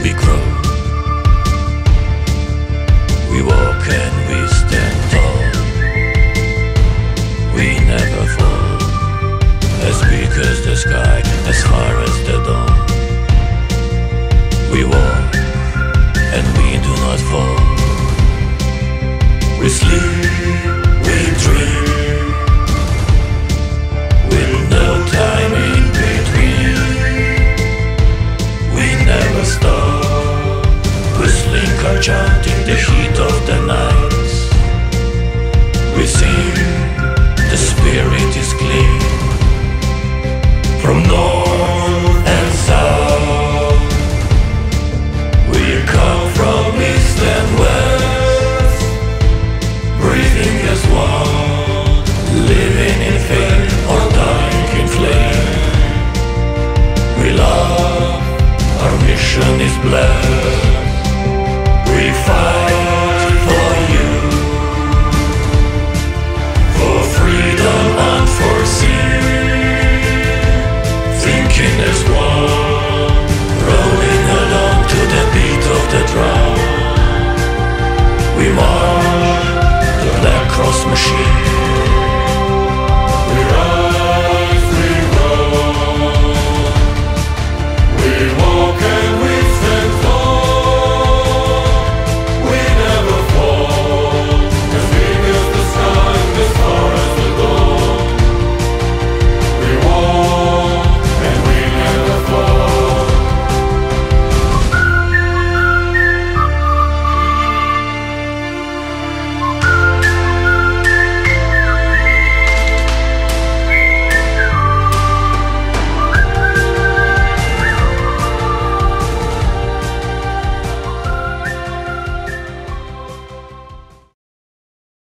we grow, we walk and we stand tall. We never fall, as big as the sky, as far as the dawn. We walk and we do not fall. We sleep, we dream, with no time in between. We never stop, whistling or chanting the heat of the night. We sing, the spirit is clean, from north and south. We come from east and west, breathing as one, living in faith or dying in flame. We love, our mission is blessed. We fight